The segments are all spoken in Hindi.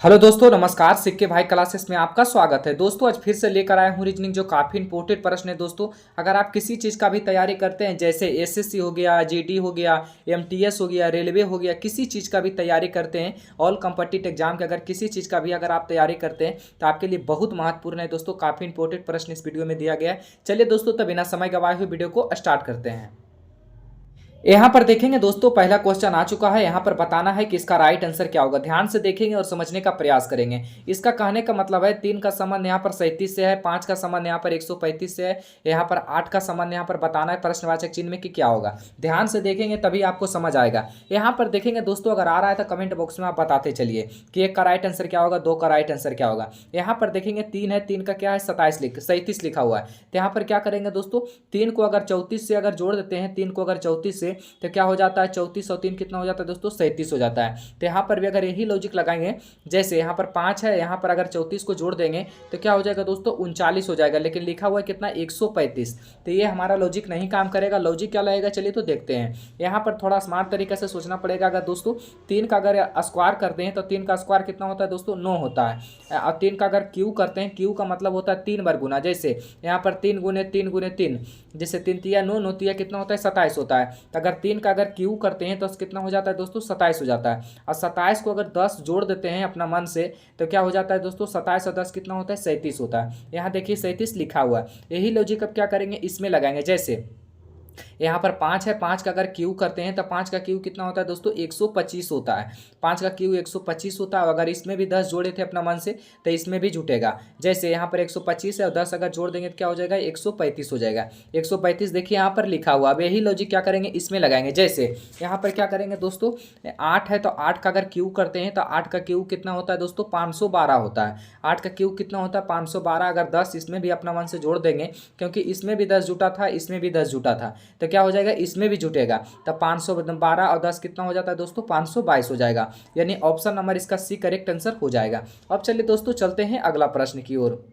हेलो दोस्तों, नमस्कार। सिक्के भाई क्लासेस में आपका स्वागत है। दोस्तों आज फिर से लेकर आया हूँ रीजनिंग, जो काफ़ी इंपॉर्टेंट प्रश्न है। दोस्तों अगर आप किसी चीज़ का भी तैयारी करते हैं, जैसे एसएससी हो गया, जीडी हो गया, एमटीएस हो गया, रेलवे हो गया, किसी चीज़ का भी तैयारी करते हैं, ऑल कॉम्पिटिटिव एग्जाम के अगर किसी चीज़ का भी अगर आप तैयारी करते हैं तो आपके लिए बहुत महत्वपूर्ण है। दोस्तों काफ़ी इंपॉर्टेंट प्रश्न इस वीडियो में दिया गया है। चलिए दोस्तों, तो बिना समय गवाए हुए वीडियो को स्टार्ट करते हैं। यहाँ पर देखेंगे दोस्तों, पहला क्वेश्चन आ चुका है। यहाँ पर बताना है कि इसका राइट आंसर क्या होगा। ध्यान से देखेंगे और समझने का प्रयास करेंगे। इसका कहने का मतलब है 3 का संबंध यहाँ पर 37 से है, 5 का संबंध यहाँ पर 135 से है, यहाँ पर 8 का संबंध यहाँ पर बताना है प्रश्नवाचक चिन्ह में कि क्या होगा। ध्यान से देखेंगे तभी आपको समझ आएगा। यहाँ पर देखेंगे दोस्तों, अगर आ रहा है तो कमेंट बॉक्स में आप बताते चलिए कि 1 का राइट आंसर क्या होगा, 2 का राइट आंसर क्या होगा। यहाँ पर देखेंगे 3 है, 3 का क्या है 37 लिखा हुआ है। तो यहाँ पर क्या करेंगे दोस्तों, 3 को अगर 34 से अगर जोड़ देते हैं, 3 को अगर 34 से तो क्या हो जाता है 34 और 3 कितना हो जाता है दोस्तों 37 हो जाता है। तो यहाँ पर भी अगर यही लॉजिक लगाएंगे, जैसे यहाँ पर 5 है, यहाँ पर अगर 34 को जोड़ देंगे तो क्या हो जाएगा दोस्तों 39 हो जाएगा, लेकिन लिखा हुआ है कितना 135। तो ये हमारा लॉजिक नहीं काम करेगा। लॉजिक क्या लगेगा, चलिए तो देखते हैं। यहाँ पर थोड़ा स्मार्ट तरीके से सोचना पड़ेगा। अगर दोस्तों 3 का अगर स्क्वायर करते हैं तो 3 का स्क्वायर कितना होता है दोस्तों 9 होता है। और 3 का अगर क्यू करते हैं, क्यू का मतलब होता है 3 बार गुना। जैसे यहाँ पर 3 गुने 3 गुने 3, जैसे 3 तिया 9, 9 तिया कितना होता है 27 होता है। तो अगर 3 का अगर क्यू करते हैं तो कितना हो जाता है दोस्तों 27 हो जाता है। और 27 को अगर 10 जोड़ देते हैं अपना मन से तो क्या हो जाता है दोस्तों 27 और 10 कितना होता है 37 होता है। यहाँ देखिए 37 लिखा हुआ है। यही लॉजिक अब क्या करेंगे, इसमें लगाएंगे। जैसे यहाँ पर 5 है, 5 का अगर क्यू करते हैं तो 5 का क्यू कितना होता है दोस्तों 125 होता है। 5 का क्यू 125 होता है। अगर इसमें भी 10 जोड़े थे अपना मन से तो इसमें भी जुटेगा। जैसे यहाँ पर 125 है और 10 अगर जोड़ देंगे तो क्या हो जाएगा 135 हो जाएगा। 135 देखिए यहाँ पर लिखा हुआ। अब यही लॉजिक क्या करेंगे, इसमें लगाएंगे। जैसे यहाँ पर क्या करेंगे दोस्तों, 8 है तो 8 का अगर क्यू करते हैं तो 8 का क्यू कितना होता है दोस्तों 512 होता है। 8 का क्यू कितना होता है 512। अगर 10 इसमें भी अपना मन से जोड़ देंगे, क्योंकि इसमें भी 10 जुटा था, इसमें भी 10 जुटा था, तो क्या हो जाएगा इसमें भी जुटेगा। तब 512 और 10 कितना हो जाता है दोस्तों 522 हो जाएगा। यानी ऑप्शन नंबर इसका सी करेक्ट आंसर हो जाएगा। अब चलिए दोस्तों चलते हैं अगला प्रश्न की ओर।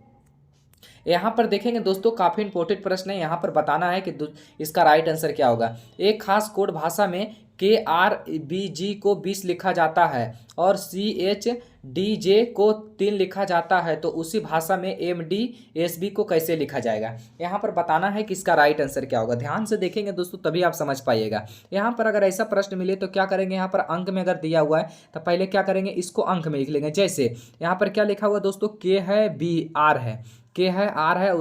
यहाँ पर देखेंगे दोस्तों, काफ़ी इंपॉर्टेंट प्रश्न है। यहाँ पर बताना है कि इसका राइट आंसर क्या होगा। एक खास कोड भाषा में KRBG को 20 लिखा जाता है और CHDJ को 3 लिखा जाता है, तो उसी भाषा में MDSB को कैसे लिखा जाएगा। यहाँ पर बताना है कि इसका राइट आंसर क्या होगा। ध्यान से देखेंगे दोस्तों तभी आप समझ पाइएगा। यहाँ पर अगर ऐसा प्रश्न मिले तो क्या करेंगे, यहाँ पर अंक में अगर दिया हुआ है तो पहले क्या करेंगे, इसको अंक में लिख लेंगे। जैसे यहाँ पर क्या लिखा हुआ दोस्तों, K है, B R है, के है आर है,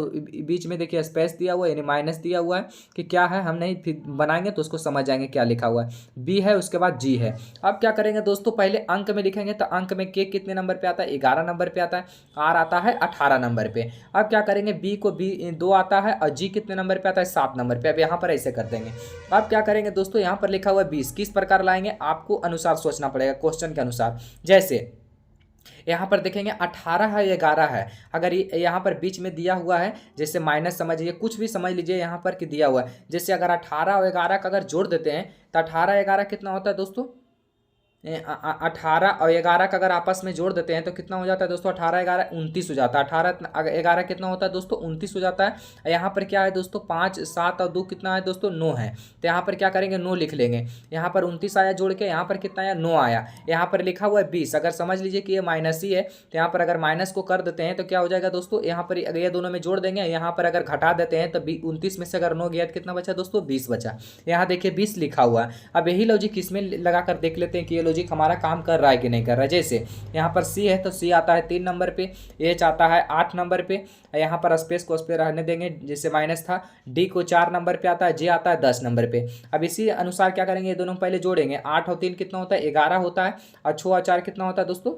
बीच में देखिए स्पेस दिया हुआ है यानी माइनस दिया हुआ है कि क्या है, हम नहीं फिर बनाएंगे तो उसको समझ जाएंगे क्या लिखा हुआ है। बी है, उसके बाद जी है। अब क्या करेंगे दोस्तों, पहले अंक में लिखेंगे तो अंक में के कितने नंबर पे आता है 11 नंबर पे आता है, आर आता है 18 नंबर पे। अब क्या करेंगे, बी को बी 2 आता है और जी कितने नंबर पे आता है 7 नंबर पे। अब यहाँ पर ऐसे कर देंगे। अब क्या करेंगे दोस्तों, यहाँ पर लिखा हुआ है 20, किस प्रकार लाएंगे आपको अनुसार सोचना पड़ेगा क्वेश्चन के अनुसार। जैसे यहाँ पर देखेंगे 18 है 11 है, अगर यहाँ पर बीच में दिया हुआ है, जैसे माइनस समझिए, कुछ भी समझ लीजिए यहाँ पर कि दिया हुआ है। जैसे अगर 18 और 11 का अगर जोड़ देते हैं तो 18 11 कितना होता है दोस्तों 18 और 11 का अगर आपस में जोड़ देते हैं तो कितना हो जाता है दोस्तों 18 11 29 हो जाता है। 18 11 कितना होता है दोस्तों 29 हो जाता है। यहाँ पर क्या है दोस्तों 5 7 और 2 कितना है दोस्तों 9 है। तो यहाँ पर क्या करेंगे 9 लिख लेंगे। यहाँ पर 29 आया जोड़ के, यहाँ पर कितना आया 9 आया। यहाँ पर लिखा हुआ है 20, अगर समझ लीजिए कि ये माइनस ही है तो यहाँ पर अगर माइनस को कर देते हैं तो क्या हो जाएगा दोस्तों, यहाँ पर अगर ये दोनों में जोड़ देंगे, यहाँ पर अगर घटा देते हैं तो 29 में से अगर 9 गया तो कितना बचा दोस्तों 20 बचा। यहाँ देखिए 20 लिखा हुआ है। अब यही लॉजिक इसमें लगा कर देख लेते हैं कि ये लॉजिक हमारा काम कर रहा है कि नहीं कर रहा है। जैसे यहाँ पर सी है तो सी आता है 3 नंबर पे, एच आता है 8 नंबर पे, यहाँ पर स्पेस को उस पर रहने देंगे जैसे माइनस था। डी को 4 नंबर पे आता है, जे आता है 10 नंबर पे। अब इसी अनुसार क्या करेंगे, ये दोनों पहले जोड़ेंगे। 8 और 3 कितना होता है 11 होता है, और 6 और 4 कितना होता है दोस्तों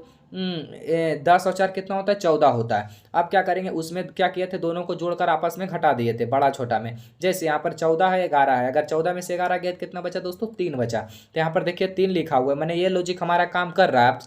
10 और 4 कितना होता है 14 होता है। अब क्या करेंगे, उसमें क्या किए थे, दोनों को जोड़कर आपस में घटा दिए थे बड़ा छोटा में। जैसे यहाँ पर 14 है 11 है, अगर 14 में से 11 गया तो कितना बचा दोस्तों 3 बचा। तो यहाँ पर देखिए 3 लिखा हुआ है, मैंने ये लॉजिक हमारा काम कर रहा है।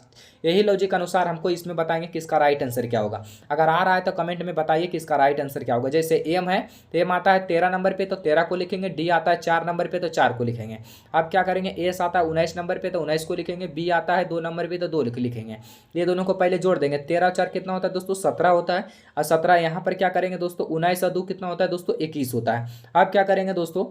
यही लॉजिक अनुसार हमको इसमें बताएंगे कि इसका राइट आंसर क्या होगा। अगर आ रहा है तो कमेंट में बताइए कि इसका राइट आंसर क्या होगा। जैसे एम है तो एम आता है 13 नंबर पे तो 13 को लिखेंगे, डी आता है 4 नंबर पे तो 4 को लिखेंगे। अब क्या करेंगे, एस आता है 19 नंबर पे तो 19 को लिखेंगे, बी आता है 2 नंबर पे तो 2 लिखेंगे। ये दोनों को पहले जोड़ देंगे। 13 और 4 कितना होता है दोस्तों 17 होता है, और 17 यहाँ पर क्या करेंगे दोस्तों 19 और 2 कितना होता है दोस्तों 21 होता है। अब क्या करेंगे दोस्तों,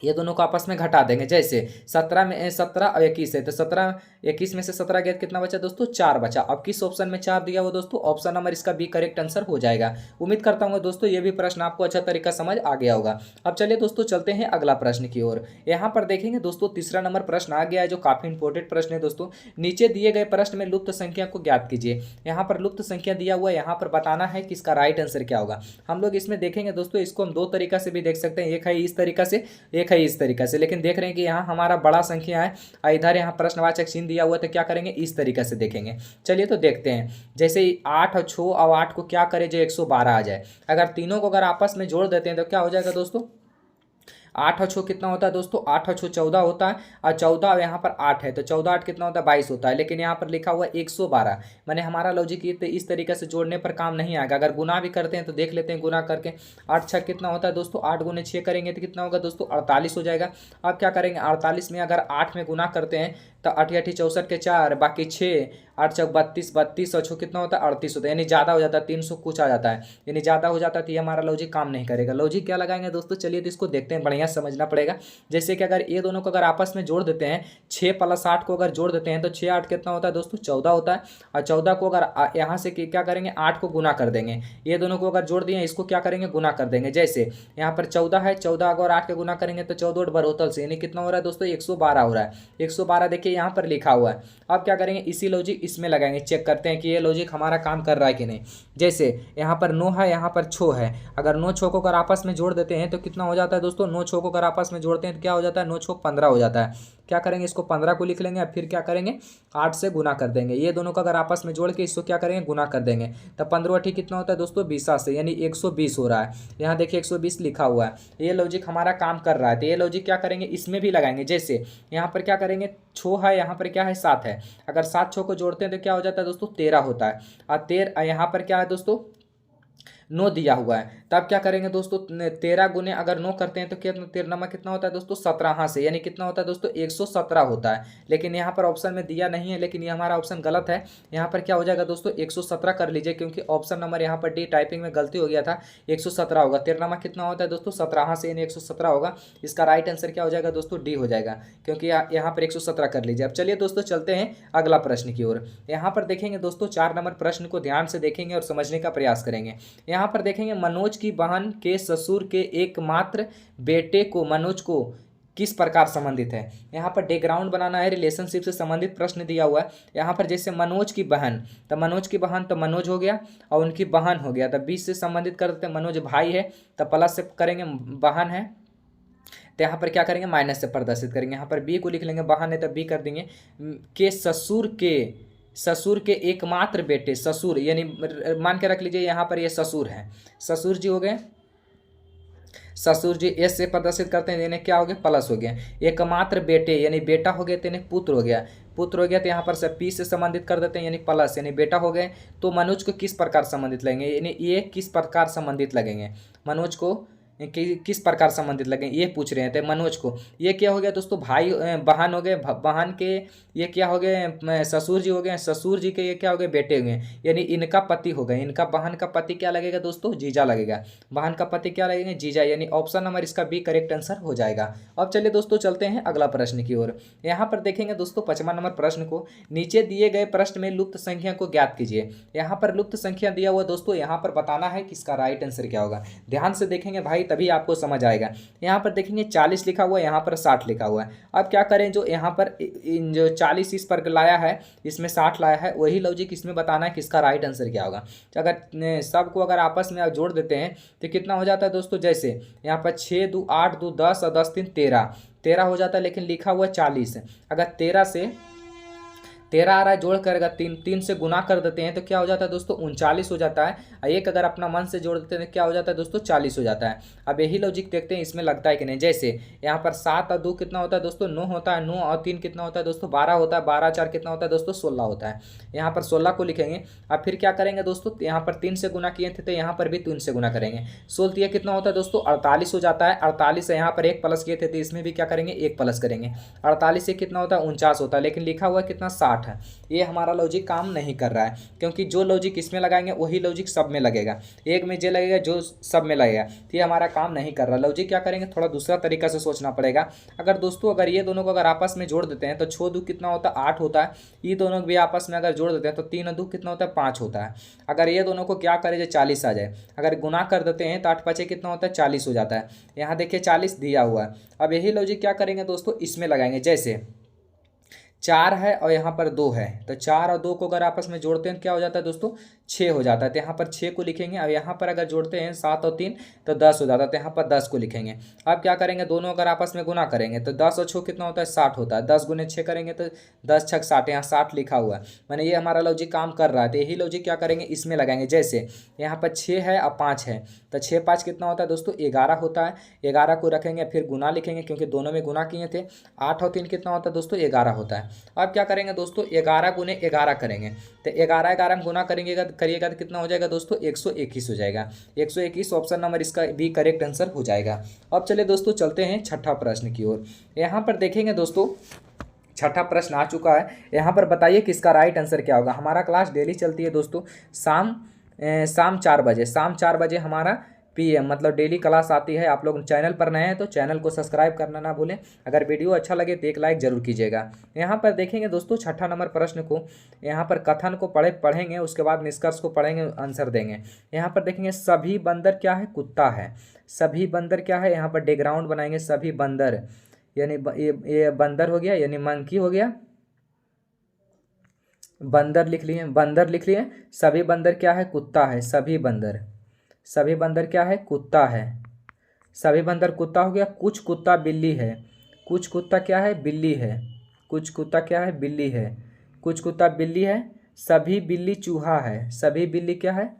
ये दोनों को आपस में घटा देंगे। जैसे 17 में 17 और 21 है, तो 17 21 में से 17 गया कितना बचा दोस्तों, 4 बचा। अब किस ऑप्शन में 4 दिया वो दोस्तों, ऑप्शन नंबर इसका बी करेक्ट आंसर हो जाएगा। उम्मीद करता हूँ दोस्तों ये भी प्रश्न आपको अच्छा तरीका समझ आ गया होगा। अब चलिए दोस्तों चलते हैं अगला प्रश्न की ओर। यहाँ पर देखेंगे दोस्तों तीसरा नंबर प्रश्न आ गया है, जो काफी इंपॉर्टेंट प्रश्न है दोस्तों। नीचे दिए गए प्रश्न में लुप्त संख्या को ज्ञात कीजिए। यहाँ पर लुप्त संख्या दिया हुआ है, यहाँ पर बताना है कि इसका राइट आंसर क्या होगा। हम लोग इसमें देखेंगे दोस्तों, इसको हम दो तरीका से भी देख सकते हैं, एक है इस तरीका से, एक है इस तरीका से। लेकिन देख रहे हैं कि यहाँ हमारा बड़ा संख्या है, इधर यहाँ प्रश्नवाचक चिन्ह दिया हुआ है, तो क्या करेंगे, इस तरीके से देखेंगे। चलिए तो देखते हैं। जैसे 8 और 6 और 8 को क्या करें जो 112 आ जाए। अगर तीनों को अगर आपस में जोड़ देते हैं तो क्या हो जाएगा दोस्तों, 8 और 6 कितना होता है दोस्तों, 8 और 6 14 होता है, और 14 यहाँ पर 8 है, तो 14 8 कितना होता है, 22 होता है। लेकिन यहाँ पर लिखा हुआ है 112। मैंने हमारा लॉजिक ये इस तरीके से जोड़ने पर काम नहीं आएगा। अगर गुना भी करते हैं तो देख लेते हैं गुना करके। 8 6 कितना होता है दोस्तों, 8 गुने 6 करेंगे तो कितना होगा दोस्तों, 48 हो जाएगा। अब क्या करेंगे, 48 में अगर 8 में गुना करते हैं तो 8 8 64 के 4, बाकी 6, 8 6 32, 32 और 6 कितना होता है, 38 होता है। यानी ज़्यादा हो जाता है, 300 कुछ आ जाता है, यानी ज़्यादा हो जाता है। तो ये हमारा लॉजिक काम नहीं करेगा। लॉजिक क्या लगाएंगे दोस्तों, चलिए तो इसको देखते हैं, बढ़िया समझना पड़ेगा। जैसे कि अगर ये दोनों को अगर आपस में जोड़ देते हैं, 6 + 8 को अगर जोड़ देते हैं तो 6 8 कितना होता है दोस्तों, 14 होता है। और 14 को अगर यहाँ से क्या करेंगे, 8 को गुना कर देंगे। ये दोनों को अगर जोड़ दिए, इसको क्या करेंगे, गुना कर देंगे। जैसे यहाँ पर 14 है, 14 को और 8 के गुना करेंगे तो 14 बरोतल से, यानी कितना हो रहा है दोस्तों, 112 हो रहा है। 112 देखिए यहाँ पर लिखा हुआ है। अब क्या करेंगे, इसी लॉजिक इसमें लगाएंगे, चेक करते हैं कि ये लॉजिक हमारा काम कर रहा है कि नहीं। जैसे यहाँ पर 9 है, यहाँ पर 6 है, अगर 9 6 को अगर आपस में जोड़ देते हैं तो कितना हो जाता है दोस्तों, 9 6 को अगर आपस में जोड़ते हैं तो क्या हो जाता है, 9 6 15 हो जाता है। क्या करेंगे, इसको 15 को लिख लेंगे, फिर क्या करेंगे, 8 से गुना कर देंगे। ये दोनों को अगर आपस में जोड़ के इसको क्या करेंगे, गुना कर देंगे। तब 15 ठीक कितना होता है दोस्तों, 20 से, यानी 120 हो रहा है। यहाँ देखिए 120 लिखा हुआ है। ये लॉजिक हमारा काम कर रहा है। तो ये लॉजिक क्या करेंगे, इसमें भी लगाएंगे। जैसे यहाँ पर क्या करेंगे, 6 है, यहाँ पर क्या है, 7 है। अगर 7 6 को जोड़ते हैं तो क्या हो जाता है दोस्तों, 13 होता है। और 13 यहाँ पर क्या है दोस्तों, 9 दिया हुआ है। तब क्या करेंगे दोस्तों, 13 गुने अगर 9 करते हैं तो कितना, 13 कितना होता है दोस्तों, 17 से, यानी कितना होता है दोस्तों, 117 होता है। लेकिन यहाँ पर ऑप्शन में दिया नहीं है, लेकिन ये हमारा ऑप्शन गलत है। यहाँ पर क्या हो जाएगा दोस्तों, 117 कर लीजिए, क्योंकि ऑप्शन नंबर यहाँ पर डी टाइपिंग में गलती हो गया था। 117 होगा। 13 कितना होता है दोस्तों, 17 से, यानी 117 होगा। इसका राइट आंसर क्या हो जाएगा दोस्तों, डी हो जाएगा, क्योंकि यहाँ पर 117 कर लीजिए। अब चलिए दोस्तों चलते हैं अगला प्रश्न की ओर। यहाँ पर देखेंगे दोस्तों 4 नंबर प्रश्न को ध्यान से देखेंगे और समझने का प्रयास करेंगे। यहाँ पर देखेंगे, मनोज की बहन के ससुर के एकमात्र बेटे को मनोज को किस प्रकार संबंधित है। यहाँ पर बैकग्राउंड बनाना है, रिलेशनशिप से संबंधित प्रश्न दिया हुआ है। यहाँ पर जैसे मनोज की बहन, तो मनोज की बहन तो मनोज हो गया, और उनकी बहन हो गया, तो 20 से संबंधित कर देते हैं। मनोज भाई है तो प्लस से करेंगे, बहन है तो यहाँ पर क्या करेंगे, माइनस से प्रदर्शित करेंगे। यहाँ पर बी को लिख लेंगे, बहन है तो बी कर देंगे। के ससुर के एकमात्र बेटे, ससुर यानी मान के रख लीजिए यहाँ पर ये ससुर है, ससुर जी हो गए, ससुर जी एस से प्रदर्शित करते हैं, यानी क्या हो गया, प्लस हो गया। एकमात्र बेटे यानी बेटा हो गया, तो यानी पुत्र हो गया, पुत्र हो गया। तो यहाँ पर से पी से संबंधित कर देते हैं, यानी प्लस, यानी बेटा हो गए। तो मनोज को किस प्रकार संबंधित लगेंगे, यानी ये किस प्रकार संबंधित लगेंगे, मनोज को किस प्रकार संबंधित लगे, ये पूछ रहे थे मनोज को। ये क्या हो गया दोस्तों, भाई बहन हो गए, बहन के ये क्या हो गए, ससुर जी हो गए, ससुर जी के ये क्या हो गए, बेटे हो गए, यानी इनका पति हो गए। इनका बहन का पति क्या लगेगा दोस्तों, जीजा लगेगा। बहन का पति क्या लगेगा, जीजा, यानी ऑप्शन नंबर इसका बी करेक्ट आंसर हो जाएगा। अब चलिए दोस्तों चलते हैं अगला प्रश्न की ओर। यहाँ पर देखेंगे दोस्तों 5वां नंबर प्रश्न को, नीचे दिए गए प्रश्न में लुप्त संख्या को ज्ञात कीजिए। यहाँ पर लुप्त संख्या दिया हुआ दोस्तों, यहाँ पर बताना है कि इसका राइट आंसर क्या होगा। ध्यान से देखेंगे भाई, तभी आपको समझ आएगा। यहाँ पर देखेंगे 40 लिखा हुआ है, यहाँ पर 60 लिखा हुआ है। अब क्या करें, जो यहाँ पर जो 40 इस पर लाया है, इसमें 60 लाया है, वही लॉजिक इसमें बताना है कि इसका राइट आंसर क्या होगा। अगर सबको अगर आपस में आप जोड़ देते हैं तो कितना हो जाता है दोस्तों, जैसे यहाँ पर 6 2 8 2 10 और 10 3 13 हो जाता है, लेकिन लिखा हुआ 40। अगर 13 से 13 आ रहा है, जोड़ करेगा 3 से गुना कर देते हैं तो क्या हो जाता है दोस्तों, 39 हो जाता है। एक अगर अपना मन से जोड़ देते हैं तो क्या हो जाता है दोस्तों, 40 हो जाता है। अब यही लॉजिक देखते हैं इसमें लगता है कि नहीं। जैसे यहाँ पर 7 और 2 कितना होता है दोस्तों, 9 होता है, 9 और 3 कितना होता है दोस्तों, 12 होता है, 12 4 कितना होता है दोस्तों, 16 होता है। यहाँ पर 16 को लिखेंगे। अब फिर क्या करेंगे दोस्तों, यहाँ पर 3 से गुना किए थे तो यहाँ पर भी 3 से गुना करेंगे। 16 कितना होता है दोस्तों, 48 हो जाता है। 48 से यहाँ पर 1 प्लस किए थे तो इसमें भी क्या करेंगे, 1 प्लस करेंगे। 48 से कितना होता है, 49 होता है, लेकिन लिखा हुआ कितना, 60। 8 है। ये हमारा लॉजिक काम नहीं कर रहा है, क्योंकि जो लॉजिक इसमें लगाएंगे वही लॉजिक सब में लगेगा, एक में जे लगेगा जो सब में लगेगा, तो ये हमारा काम नहीं कर रहा। लॉजिक क्या करेंगे, थोड़ा दूसरा तरीका से सोचना पड़ेगा। अगर दोस्तों अगर ये दोनों को अगर आपस में जोड़ देते हैं तो 6 2 कितना होता है, 8 होता है। ये दोनों भी आपस में अगर जोड़ देते हैं तो 3 2 कितना होता है, 5 होता है। अगर ये दोनों को क्या करें, जो 40 आ जाए, अगर गुना कर देते हैं तो 8 5 कितना होता है, 40 हो जाता है। यहाँ देखिए 40 दिया हुआ है। अब यही लॉजिक क्या करेंगे दोस्तों, इसमें लगाएंगे। जैसे 4 है और यहाँ पर 2 है, तो 4 और 2 को अगर आपस में जोड़ते हैं क्या हो जाता है दोस्तों, 6 हो जाता है। तो यहाँ पर 6 को लिखेंगे। अब यहाँ पर अगर जोड़ते हैं 7 और 3 तो 10 हो जाता है, तो यहाँ पर 10 को लिखेंगे। अब क्या करेंगे, दोनों अगर आपस में गुना करेंगे तो 10 और 6 कितना होता है, 60 होता है। 10 गुने 6 करेंगे तो 10 6 60, यहाँ 60 लिखा हुआ है। मैंने ये हमारा लॉजिक काम कर रहा है। तो यही लॉजिक क्या करेंगे, इसमें लगाएंगे। जैसे यहाँ पर 6 है और 5 है, तो 6 5 कितना होता है दोस्तों, 11 होता है। 11 को रखेंगे, फिर गुना लिखेंगे क्योंकि दोनों में गुना किए थे। 8 और 3 कितना होता है दोस्तों, 11 होता है। अब क्या करेंगे दोस्तों, 11 गुने 11 करेंगे, तो 11 11 में गुना करेंगे करिएगा तो कितना हो जाएगा दोस्तों, 121 हो जाएगा। 121 ऑप्शन नंबर इसका भी करेक्ट आंसर हो जाएगा। अब चलिए दोस्तों चलते हैं छठा प्रश्न की ओर। यहाँ पर देखेंगे दोस्तों, छठा प्रश्न आ चुका है। यहाँ पर बताइए कि इसका राइट आंसर क्या होगा। हमारा क्लास डेली चलती है दोस्तों शाम 4 बजे, शाम 4 बजे हमारा PM मतलब डेली क्लास आती है। आप लोग चैनल पर नए हैं तो चैनल को सब्सक्राइब करना ना भूलें। अगर वीडियो अच्छा लगे तो एक लाइक जरूर कीजिएगा। यहाँ पर देखेंगे दोस्तों छठा नंबर प्रश्न को, यहाँ पर कथन को पढ़ेंगे, उसके बाद निष्कर्ष को पढ़ेंगे, आंसर देंगे। यहाँ पर देखेंगे सभी बंदर क्या है, कुत्ता है। सभी बंदर क्या है, यहाँ पर बैकग्राउंड बनाएंगे। सभी बंदर यानी ये बंदर हो गया, यानी मंकी हो गया। बंदर लिख लिए, बंदर लिख लिए। सभी बंदर क्या है, कुत्ता है। सभी बंदर, सभी बंदर क्या है, कुत्ता है। सभी बंदर कुत्ता हो गया। कुछ कुत्ता बिल्ली है। कुछ कुत्ता क्या है, बिल्ली है। कुछ कुत्ता क्या है, बिल्ली है। कुछ कुत्ता बिल्ली है। सभी बिल्ली चूहा है। सभी बिल्ली क्या है,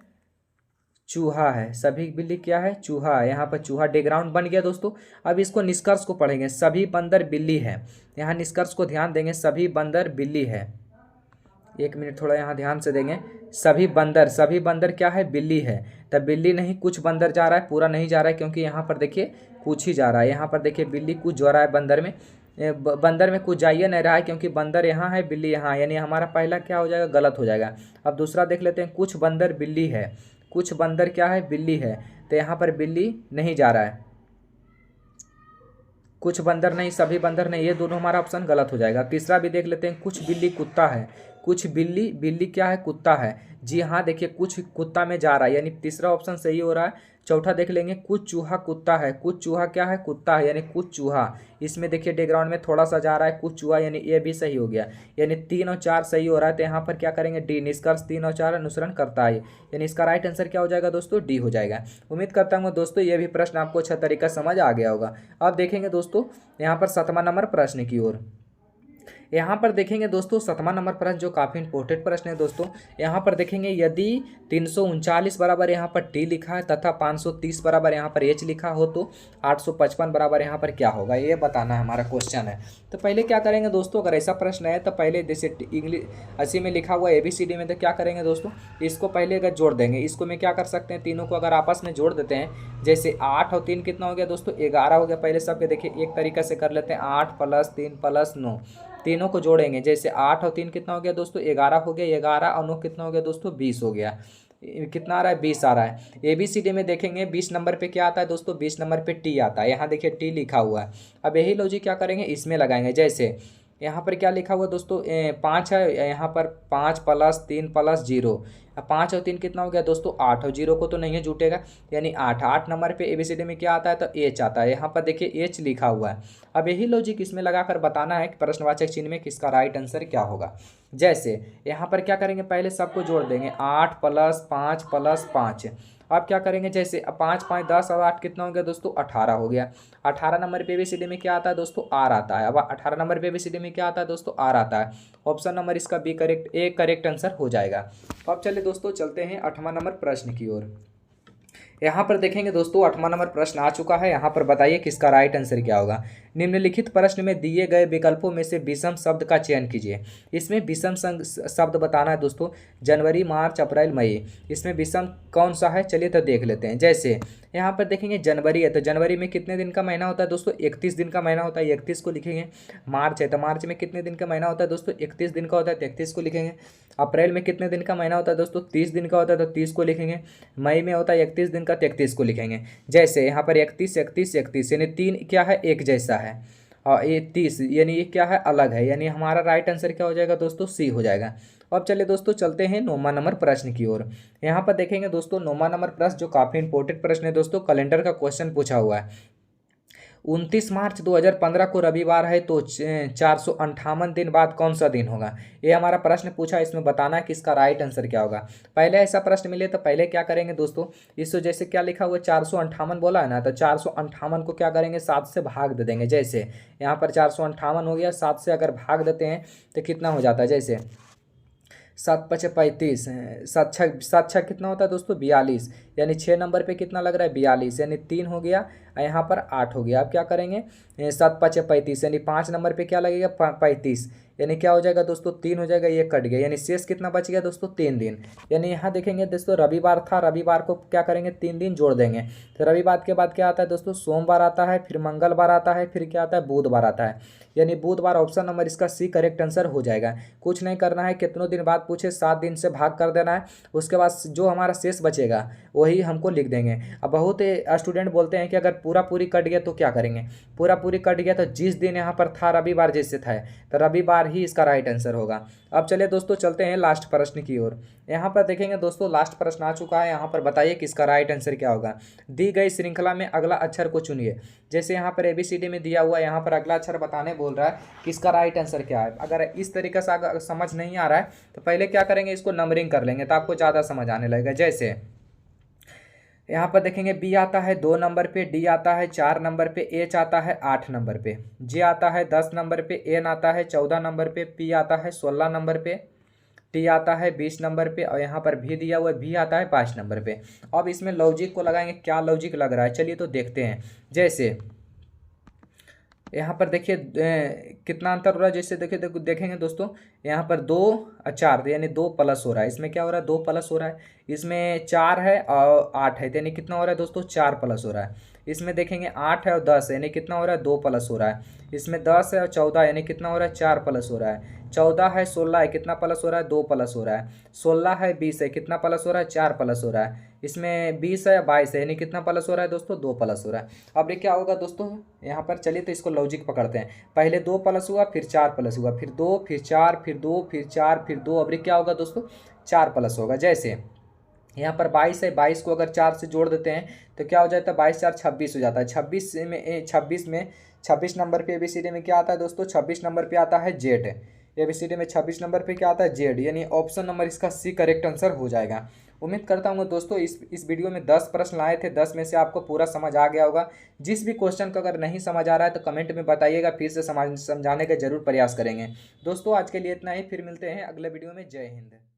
चूहा है। सभी बिल्ली क्या है, चूहा है। यहाँ पर चूहा बैकग्राउंड बन गया दोस्तों। अब इसको निष्कर्ष को पढ़ेंगे। सभी बंदर बिल्ली है। यहाँ निष्कर्ष को ध्यान देंगे। सभी बंदर बिल्ली है। एक मिनट थोड़ा यहाँ ध्यान से देंगे। सभी बंदर क्या है, बिल्ली है। तब बिल्ली नहीं, कुछ बंदर जा रहा है, पूरा नहीं जा रहा है, क्योंकि यहाँ पर देखिए कुछ ही जा रहा है। यहाँ पर देखिए बिल्ली कुछ जा रहा है बंदर में, बंदर में कुछ जाइए नहीं रहा है, क्योंकि बंदर यहाँ है, बिल्ली यहाँ, यानी हमारा पहला क्या हो जाएगा, गलत हो जाएगा। अब दूसरा देख लेते हैं। कुछ बंदर बिल्ली है। कुछ बंदर क्या है, बिल्ली है। तो यहाँ पर बिल्ली नहीं जा रहा है। कुछ बंदर नहीं, सभी बंदर नहीं, ये दोनों हमारा ऑप्शन गलत हो जाएगा। तीसरा भी देख लेते हैं। कुछ बिल्ली कुत्ता है। कुछ बिल्ली क्या है, कुत्ता है। जी हाँ, देखिए कुछ कुत्ता में जा रहा है, यानी तीसरा ऑप्शन सही हो रहा है। चौथा देख लेंगे। कुछ चूहा कुत्ता है। कुछ चूहा क्या है, कुत्ता है, यानी कुछ चूहा। इसमें देखिए बैकग्राउंड में थोड़ा सा जा रहा है, कुछ चूहा, यानी ये भी सही हो गया। यानी 3 और 4 सही हो रहा है। तो यहाँ पर क्या करेंगे, डी। निष्कर्ष 3 और 4 अनुसरण करता है, यानी इसका राइट आंसर क्या हो जाएगा दोस्तों, डी हो जाएगा। उम्मीद करता हूँ दोस्तों ये भी प्रश्न आपको अच्छा तरीका समझ आ गया होगा। अब देखेंगे दोस्तों यहाँ पर 7वां नंबर प्रश्न की ओर। यहाँ पर देखेंगे दोस्तों 7वां नंबर प्रश्न जो काफ़ी इंपॉर्टेंट प्रश्न है दोस्तों। यहाँ पर देखेंगे यदि 339 बराबर यहाँ पर टी लिखा है तथा 530 बराबर यहाँ पर एच लिखा हो तो 855 बराबर यहाँ पर क्या होगा, ये बताना है हमारा क्वेश्चन है। तो पहले क्या करेंगे दोस्तों, अगर ऐसा प्रश्न है तो पहले जैसे इंग्लिश 80 में लिखा हुआ ABCD में, तो क्या करेंगे दोस्तों, इसको पहले अगर जोड़ देंगे। इसको में क्या कर सकते हैं, तीनों को अगर आपस में जोड़ देते हैं। जैसे 8 और 3 कितना हो गया दोस्तों, 11 हो गया। पहले सबके देखिए एक तरीका से कर लेते हैं। 8 + 3 + 9, तीनों को जोड़ेंगे। जैसे 8 और 3 कितना हो गया दोस्तों, 11 हो गया। 11 और 9 कितना हो गया दोस्तों, 20 हो गया। कितना आ रहा है, 20 आ रहा है। ABCD में देखेंगे 20 नंबर पे क्या आता है दोस्तों, 20 नंबर पे टी आता है। यहाँ देखिए टी लिखा हुआ है। अब यही लॉजिक क्या करेंगे, इसमें लगाएंगे। जैसे यहाँ पर क्या लिखा हुआ दोस्तों, 5 है। यहाँ पर 5 + 3 + 0। 5 और 3 कितना हो गया दोस्तों, 8। और 0 को तो नहीं है जुटेगा, यानी 8 नंबर पे ABCD में क्या आता है, तो एच आता है। यहाँ पर देखिए एच लिखा हुआ है। अब यही लॉजिक इसमें लगाकर बताना है कि प्रश्नवाचक चिन्ह में किसका राइट आंसर क्या होगा। जैसे यहाँ पर क्या करेंगे, पहले सबको जोड़ देंगे। 8 + 5 + 5। अब क्या करेंगे, जैसे 5 5 10 और 8 कितना हो गया दोस्तों, 18 हो गया। 18 नंबर पे ABCD में क्या आता है दोस्तों, आर आता है। अब 18 नंबर पे ABCD में क्या आता है दोस्तों, आर आता है। ऑप्शन नंबर इसका B correct, A correct answer हो जाएगा। अब चलिए दोस्तों चलते हैं 8वां नंबर प्रश्न की ओर। यहाँ पर देखेंगे दोस्तों 8वां नंबर प्रश्न आ चुका है। यहाँ पर बताइए किसका राइट आंसर क्या होगा। निम्नलिखित प्रश्न में दिए गए विकल्पों में से विषम शब्द का चयन कीजिए। इसमें विषम शब्द बताना है दोस्तों, जनवरी, मार्च, अप्रैल, मई। इसमें विषम कौन सा है, चलिए तो देख लेते हैं। जैसे यहाँ पर देखेंगे जनवरी है तो जनवरी में कितने दिन का महीना होता है दोस्तों, 31 दिन का महीना होता है, 31 को लिखेंगे। मार्च है तो मार्च में कितने दिन का महीना होता है दोस्तों, 31 दिन का होता है, 33 को लिखेंगे। अप्रैल में कितने दिन का महीना होता है दोस्तों, 30 दिन का होता है तो 30 को लिखेंगे। मई में होता है 31 दिन का, 33 को लिखेंगे। जैसे यहाँ पर 31, 31, 31 यानी 3 क्या है, एक जैसा है, और ये 30 यानी ये क्या है, अलग है, यानी हमारा राइट आंसर क्या हो जाएगा दोस्तों, सी हो जाएगा। अब चलिए दोस्तों चलते हैं 9वां नंबर प्रश्न की ओर। यहाँ पर देखेंगे दोस्तों 9वां नंबर प्रश्न जो काफ़ी इंपॉर्टेंट प्रश्न है दोस्तों, कैलेंडर का क्वेश्चन पूछा हुआ है। 29 मार्च 2015 को रविवार है तो 458 दिन बाद कौन सा दिन होगा, ये हमारा प्रश्न पूछा। इसमें बताना है कि इसका राइट आंसर क्या होगा। पहले ऐसा प्रश्न मिले तो पहले क्या करेंगे दोस्तों, इसको जैसे क्या लिखा हुआ है 458 बोला है ना, तो 458 को क्या करेंगे, 7 से भाग दे देंगे। जैसे यहाँ पर 458 हो गया, 7 से अगर भाग देते हैं तो कितना हो जाता है, जैसे 7 5 35, 7 6 कितना होता है दोस्तों, 42, यानी 6 नंबर पे कितना लग रहा है, 42, यानी 3 हो गया, यहाँ पर 8 हो गया। अब क्या करेंगे, 7 5 35, यानी 5 नंबर पे क्या लगेगा, 35, यानी क्या हो जाएगा दोस्तों, 3 हो जाएगा, ये कट गया, यानी शेष कितना बच गया दोस्तों, 3 दिन। यानी यहाँ देखेंगे दोस्तों रविवार था, रविवार को क्या करेंगे, 3 दिन जोड़ देंगे। तो रविवार के बाद क्या आता है दोस्तों, सोमवार आता है, फिर मंगलवार आता है, फिर क्या आता है, बुधवार आता है, यानी बुधवार। ऑप्शन नंबर इसका सी करेक्ट आंसर हो जाएगा। कुछ नहीं करना है, कितनों दिन बाद पूछे 7 दिन से भाग कर देना है, उसके बाद जो हमारा शेष बचेगा वही हमको लिख देंगे। अब बहुत स्टूडेंट बोलते हैं कि अगर पूरा पूरी कट गया तो क्या करेंगे, पूरा पूरी कट गया तो जिस दिन यहाँ पर था रविवार जैसे था तो रविवार ही इसका राइट आंसर होगा। अब चलिए दोस्तों चलते हैं लास्ट प्रश्न की ओर। यहाँ पर देखेंगे दोस्तों लास्ट प्रश्न आ चुका है। यहाँ पर बताइए कि इसका राइट आंसर क्या होगा। दी गई श्रृंखला में अगला अक्षर को चुनिए। जैसे यहाँ पर ABCD में दिया हुआ है, यहाँ पर अगला अक्षर बताने बोल रहा है कि इसका राइट आंसर क्या है। अगर इस तरीके से अगर समझ नहीं आ रहा है तो पहले क्या करेंगे, इसको नंबरिंग कर लेंगे तो आपको ज़्यादा समझ आने लगेगा। जैसे यहाँ पर देखेंगे बी आता है 2 नंबर पे, डी आता है 4 नंबर पे, एच आता है 8 नंबर पे, जे आता है 10 नंबर पे, एन आता है 14 नंबर पे, पी आता है 16 नंबर पे, टी आता है 20 नंबर पे, और यहाँ पर भी दिया हुआ है भी आता है 5 नंबर पे। अब इसमें लॉजिक को लगाएंगे, क्या लॉजिक लग रहा है, चलिए तो देखते हैं। जैसे यहाँ पर देखिए कितना अंतर हो रहा है। जैसे देखिए देखेंगे दोस्तों यहाँ पर 2 और 4 यानी 2 प्लस हो रहा है। इसमें क्या हो रहा है, 2 प्लस हो रहा है। इसमें 4 है और 8 है, यानी कितना हो रहा है दोस्तों, 4 प्लस हो रहा है। इसमें देखेंगे 8 है और 10 है, यानी कितना हो रहा है, 2 प्लस हो रहा है। इसमें 10 है और 14 यानी कितना हो रहा है, 4 प्लस हो रहा है। 14 है 16 है, कितना प्लस हो रहा है, 2 प्लस हो रहा है। 16 है 20 है, कितना प्लस हो रहा है, 4 प्लस हो रहा है। इसमें 20 है 22 है, यानी कितना प्लस हो रहा है दोस्तों, 2 प्लस हो रहा है। अब ये क्या होगा दोस्तों, यहाँ पर चलिए तो इसको लॉजिक पकड़ते हैं। पहले 2 प्लस हुआ, फिर 4 प्लस हुआ, फिर 2, फिर 4, फिर 2, फिर 4, फिर 2। अब ये क्या होगा दोस्तों, 4 प्लस होगा। जैसे यहाँ पर 22 है, 22 को अगर 4 से जोड़ देते हैं तो क्या हो जाता है, 22 4 26 हो जाता है। 26 नंबर पे ABCD में क्या आता है दोस्तों, 26 नंबर पे आता है जेड। ABCD में 26 नंबर पे क्या आता है, जेड, यानी ऑप्शन नंबर इसका सी करेक्ट आंसर हो जाएगा। उम्मीद करता हूँ दोस्तों इस वीडियो में 10 प्रश्न लाए थे, 10 में से आपको पूरा समझ आ गया होगा। जिस भी क्वेश्चन को अगर नहीं समझ आ रहा है तो कमेंट में बताइएगा, फिर से समझाने का जरूर प्रयास करेंगे। दोस्तों आज के लिए इतना ही, फिर मिलते हैं अगले वीडियो में। जय हिंद।